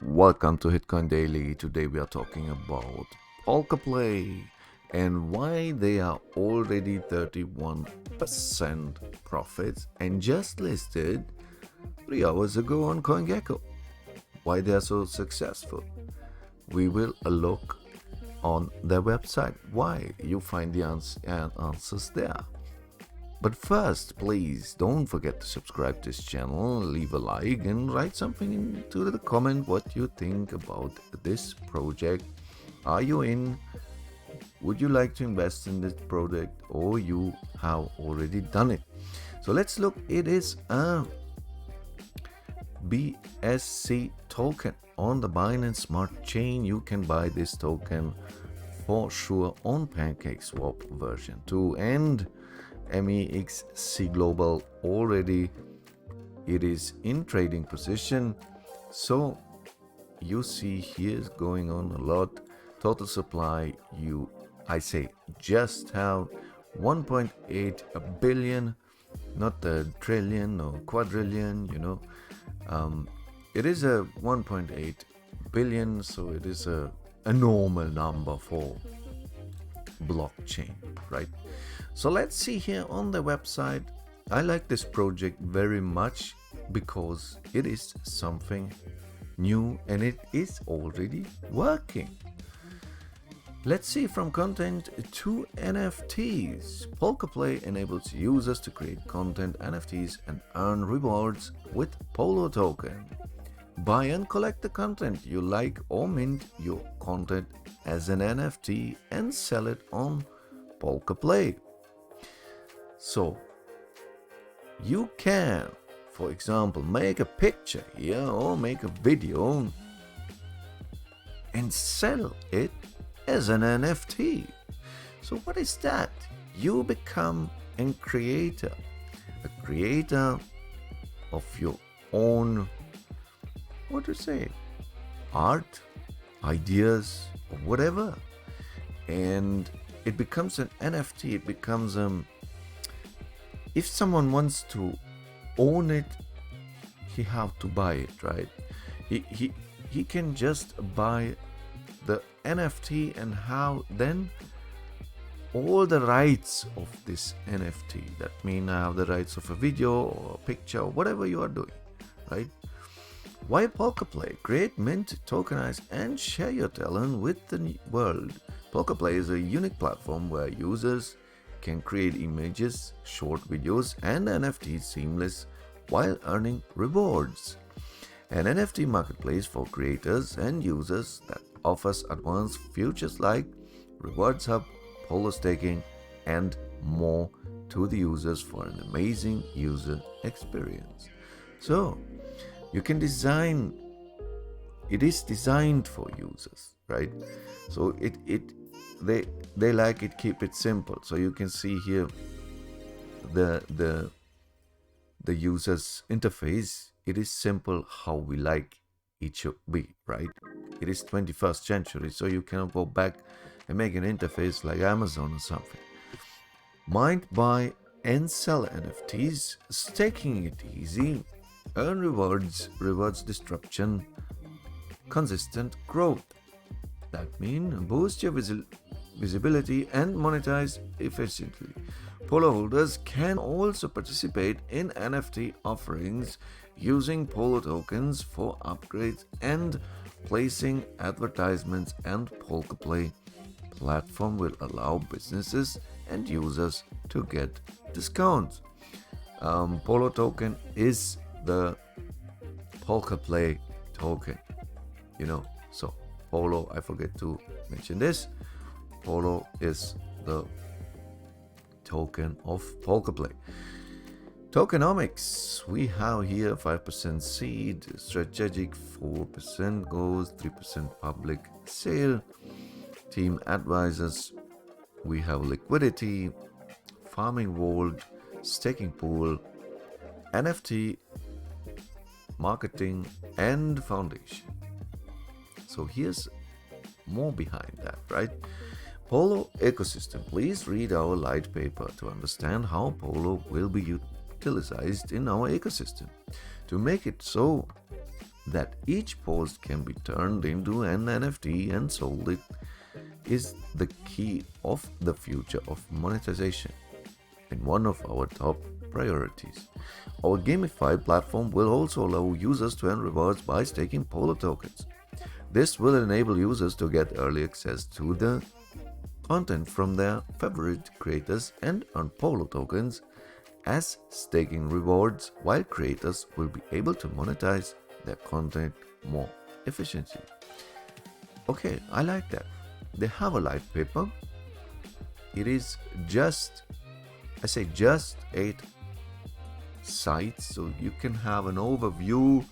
Welcome to Hitcoin Daily. Today we are talking about PolkaPlay and why they are already 31% profits and just listed 3 hours ago on CoinGecko. Why they are so successful. We will look on their website why you find the answers there. But first, please don't forget to subscribe to this channel, leave a like and write something into the comment what you think about this project. Are you in? Would you like to invest in this project or you have already done it? So let's look. It is a BSC token on the Binance Smart Chain. You can buy this token for sure on PancakeSwap version 2 and MEXC Global already. It is in trading position, so you see here is going on a lot. Total supply, I say just have 1.8 billion, not a trillion or quadrillion, it is a 1.8 billion, so it is a normal number for blockchain, right? So let's see here on the website. I like this project very much because it is something new and it is already working. Let's see from content to NFTs. PolkaPlay enables users to create content, NFTs, and earn rewards with POLO token. Buy and collect the content you like or mint your content as an NFT and sell it on PolkaPlay. So you can, for example, make a picture here or make a video and sell it as an NFT. So what is that? You become a creator of your own, what to say, art, ideas, or whatever. And it becomes an NFT. It becomes if someone wants to own it, he have to buy it, right? He can just buy the NFT and have then all the rights of this NFT. That means I have the rights of a video or a picture or whatever you are doing, right? Why PolkaPlay? Create, mint, tokenize, and share your talent with the world. PolkaPlay is a unique platform where users can create images, short videos, and NFTs seamless while earning rewards. An NFT marketplace for creators and users that offers advanced features like rewards hub, POLO staking, and more to the users for an amazing user experience. So you can design. It is designed for users, right? So they like it, keep it simple. So you can see here the user's interface. It is simple how we like it should be, right? It is 21st century, so you cannot go back and make an interface like Amazon or something. Mind, buy, and sell NFTs, staking it easy, earn rewards disruption, consistent growth. That means boost your visibility and monetize efficiently. POLO holders can also participate in NFT offerings using POLO tokens for upgrades and placing advertisements, and PolkaPlay platform will allow businesses and users to get discounts. POLO token is the PolkaPlay token, so POLO, I forget to mention this. POLO is the token of PolkaPlay. Tokenomics, we have here 5% seed, strategic 4% goes, 3% public sale, team advisors, we have liquidity, farming vault, staking pool, NFT, marketing, and foundation. So here's more behind that, right? POLO ecosystem. Please read our light paper to understand how POLO will be utilized in our ecosystem. To make it so, that each post can be turned into an NFT and sold it is the key of the future of monetization and one of our top priorities. Our gamified platform will also allow users to earn rewards by staking POLO tokens. This will enable users to get early access to the content from their favorite creators and earn POLO tokens as staking rewards, while creators will be able to monetize their content more efficiently. Okay, I like that. They have a light paper. It is just 8 sites, so you can have an overview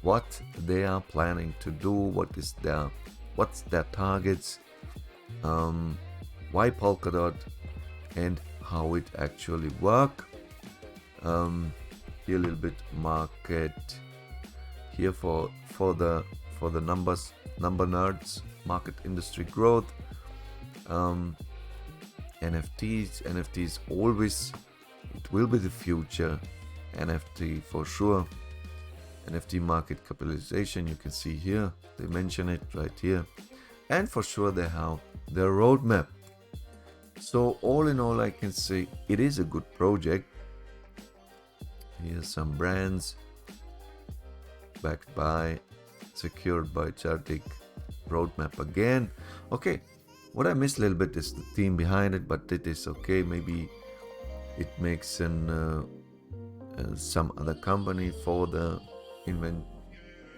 what they are planning to do, what's their targets, why Polkadot, and how it actually work. Here a little bit market here for the number nerds, market industry growth, NFTs always, it will be the future. NFT for sure. NFT market capitalization, you can see here, they mention it right here, and for sure they have their roadmap. So all in all, I can say it is a good project. Here's some brands backed by, secured by Chartic, roadmap again. Okay, what I missed a little bit is the theme behind it, but it is okay. Maybe it makes some other company for the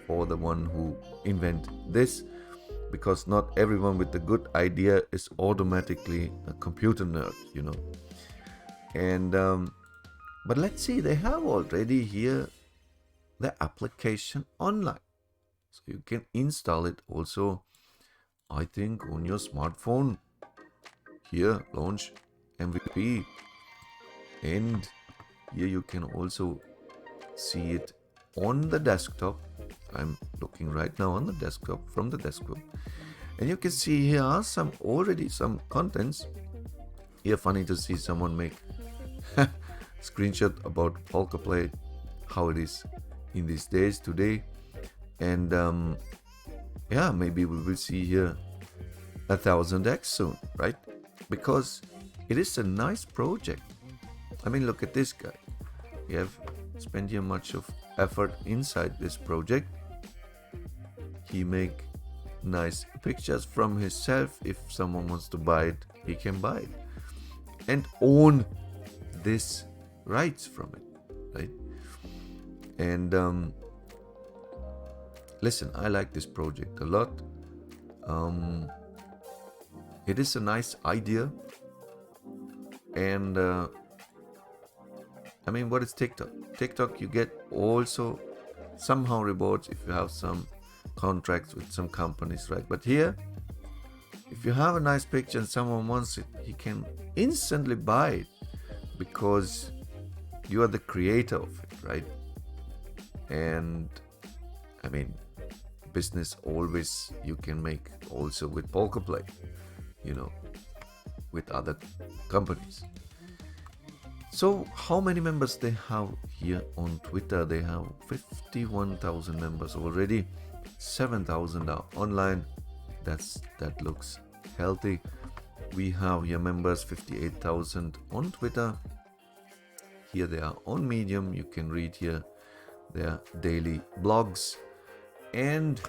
one who invent this, because not everyone with a good idea is automatically a computer nerd, And but let's see, they have already here the application online, so you can install it also, I think, on your smartphone. Here, launch MVP, and here you can also see it on the desktop. I'm looking right now on the desktop, from the desktop, and you can see here are some contents here. Funny to see someone make screenshot about PolkaPlay, how it is in these days today. And yeah, maybe we will see here 1000x soon, right? Because it is a nice project. I mean, look at this guy. We have spent here much of effort inside this project. He make nice pictures from himself. If someone wants to buy it, he can buy it and own this rights from it, right? And listen, I like this project a lot. It is a nice idea. And I mean, what is TikTok? TikTok, you get also somehow rewards if you have some contracts with some companies, right? But here, if you have a nice picture and someone wants it, he can instantly buy it because you are the creator of it, right? And I mean, business always you can make also with PolkaPlay, with other companies. So how many members they have here on Twitter? They have 51,000 members already. 7,000 are online. That looks healthy. We have here members 58,000 on Twitter. Here they are on Medium. You can read here their daily blogs and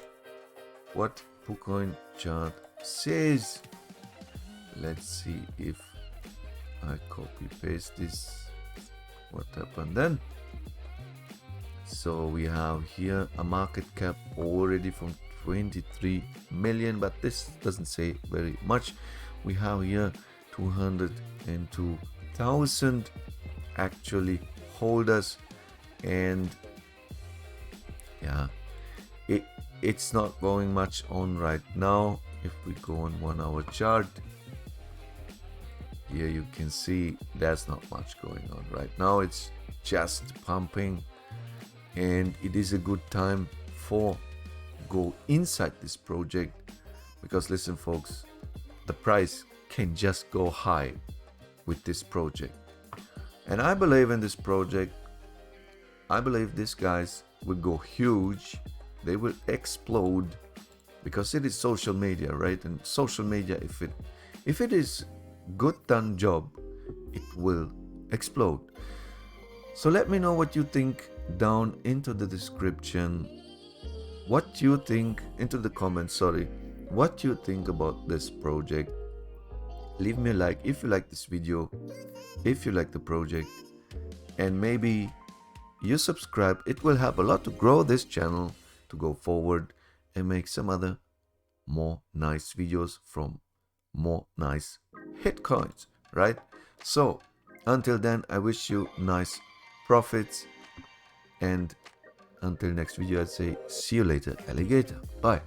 what KuCoin chart says. Let's see if I copy paste this. What happened then? So we have here a market cap already from 23 million, but this doesn't say very much. We have here 202,000 actually holders, and yeah, it's not going much on right now. If we go on 1 hour chart, here you can see there's not much going on right now. It's just pumping, and it is a good time for go inside this project, because listen folks, the price can just go high with this project, and I believe in this project. I believe these guys will go huge, they will explode, because it is social media, right? And social media, if it is good done job, it will explode. So let me know what you think down into the description. What you think into the comments, sorry. What you think about this project. Leave me a like if you like this video, if you like the project, and maybe you subscribe. It will help a lot to grow this channel, to go forward and make some other more nice videos from more nice hit coins, right? So until then, I wish you nice profits, and until next video, I'd say see you later, alligator. Bye.